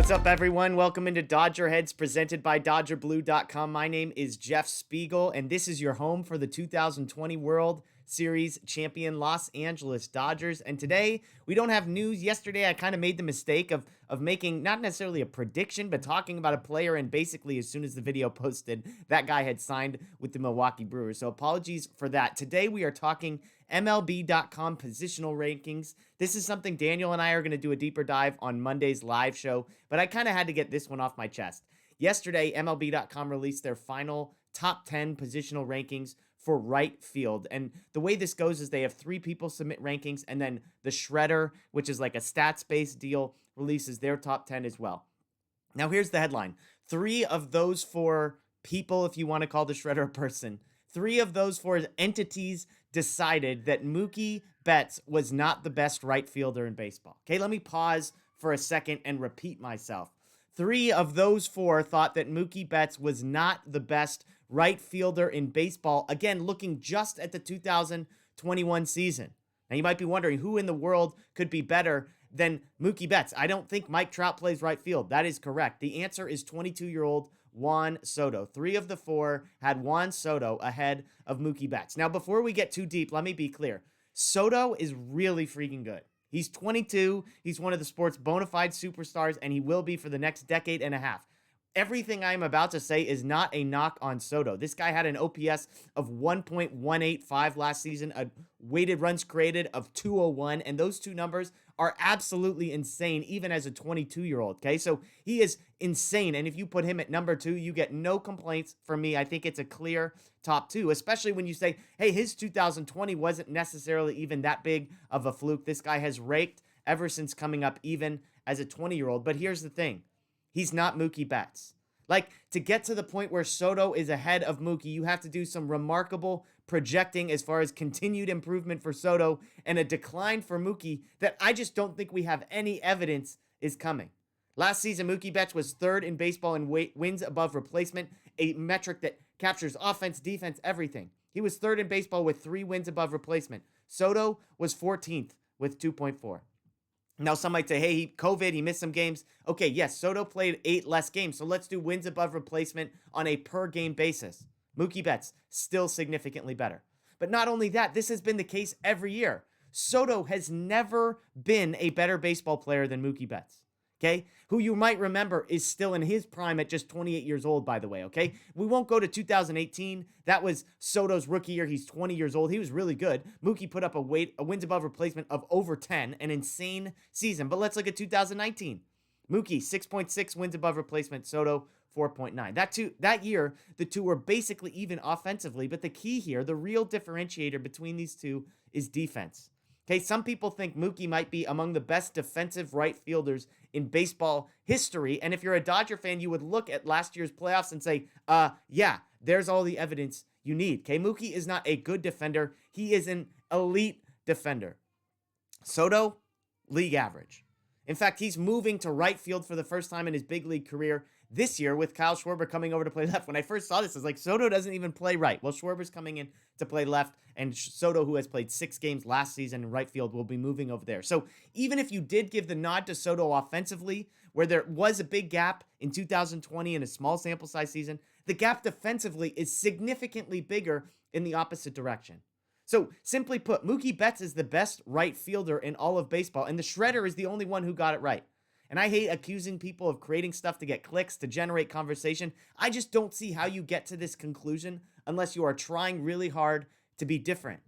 What's up, everyone? Welcome into Dodger Heads, presented by DodgerBlue.com. My name is Jeff Spiegel, and this is your home for the 2020 World Series champion Los Angeles Dodgers. And today, we don't have news. Yesterday, I kind of made the mistake of making not necessarily a prediction, but talking about a player, and basically, as soon as the video posted, that guy had signed with the Milwaukee Brewers. So apologies for that. Today, we are talking MLB.com positional rankings. This is something Daniel and I are going to do a deeper dive on Monday's live show, but I kind of had to get this one off my chest. Yesterday, MLB.com released their final top 10 positional rankings for right field. And the way this goes is they have 3 people submit rankings, and then the Shredder, which is like a stats-based deal, releases their top 10 as well. Now, here's the headline. 3 of those 4 people, if you want to call the Shredder a person, 3 of those 4 entities decided that Mookie Betts was not the best right fielder in baseball. Okay, let me pause for a second and repeat myself. 3 of those 4 thought that Mookie Betts was not the best right fielder in baseball. Again, looking just at the 2021 season. Now, you might be wondering who in the world could be better than Mookie Betts. I don't think Mike Trout plays right field. That is correct. The answer is 22-year-old Juan Soto. 3 of the 4 had Juan Soto ahead of Mookie Betts. Now, before we get too deep, let me be clear. Soto is really freaking good. He's 22. He's one of the sport's bona fide superstars, and he will be for the next decade and a half. Everything I'm about to say is not a knock on Soto. This guy had an OPS of 1.185 last season, a weighted runs created of 201, and those 2 numbers are absolutely insane, even as a 22-year-old, okay? So he is insane, and if you put him at number 2, you get no complaints from me. I think it's a clear top 2, especially when you say, hey, his 2020 wasn't necessarily even that big of a fluke. This guy has raked ever since coming up, even as a 20-year-old. But here's the thing. He's not Mookie Betts. Like, to get to the point where Soto is ahead of Mookie, you have to do some remarkable projecting as far as continued improvement for Soto and a decline for Mookie that I just don't think we have any evidence is coming. Last season, Mookie Betts was 3rd in baseball in wins above replacement, a metric that captures offense, defense, everything. He was 3rd in baseball with 3 wins above replacement. Soto was 14th with 2.4. Now, some might say, hey, COVID, he missed some games. Okay, yes, Soto played 8 less games, so let's do wins above replacement on a per-game basis. Mookie Betts, still significantly better. But not only that, this has been the case every year. Soto has never been a better baseball player than Mookie Betts, okay? Who you might remember is still in his prime at just 28 years old, by the way, okay? We won't go to 2018. That was Soto's rookie year. He's 20 years old. He was really good. Mookie put up a wins above replacement of over 10, an insane season. But let's look at 2019. Mookie, 6.6 wins above replacement. Soto, 4.9. That year, the 2 were basically even offensively, but the key here, the real differentiator between these 2 is defense. Okay, some people think Mookie might be among the best defensive right fielders in baseball history. And if you're a Dodger fan, you would look at last year's playoffs and say, yeah, there's all the evidence you need. Okay, Mookie is not a good defender. He is an elite defender. Soto, league average. In fact, he's moving to right field for the first time in his big league career this year with Kyle Schwarber coming over to play left. When I first saw this, I was like, Soto doesn't even play right. Well, Schwarber's coming in to play left, and Soto, who has played 6 games last season in right field, will be moving over there. So even if you did give the nod to Soto offensively, where there was a big gap in 2020 in a small sample size season, the gap defensively is significantly bigger in the opposite direction. So simply put, Mookie Betts is the best right fielder in all of baseball, and the Shredder is the only one who got it right. And I hate accusing people of creating stuff to get clicks, to generate conversation. I just don't see how you get to this conclusion unless you are trying really hard to be different.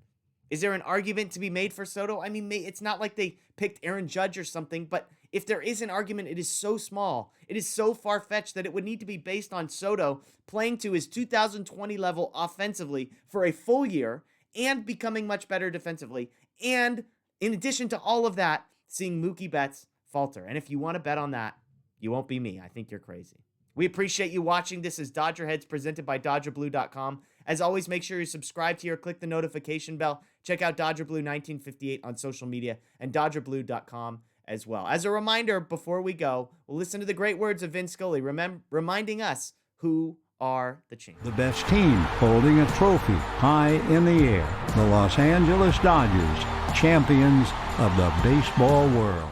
Is there an argument to be made for Soto? I mean, it's not like they picked Aaron Judge or something, but if there is an argument, it is so small, it is so far-fetched that it would need to be based on Soto playing to his 2020 level offensively for a full year and becoming much better defensively. And in addition to all of that, seeing Mookie Betts falter. And if you want to bet on that, you won't be me. I think you're crazy. We appreciate you watching. This is Dodger Heads presented by DodgerBlue.com. As always, make sure you subscribe here, click the notification bell, check out Dodger Blue 1958 on social media, and DodgerBlue.com as well. As a reminder, before we go, we'll listen to the great words of Vince Scully, reminding us who are the champions. The best team holding a trophy high in the air. The Los Angeles Dodgers, champions of the baseball world.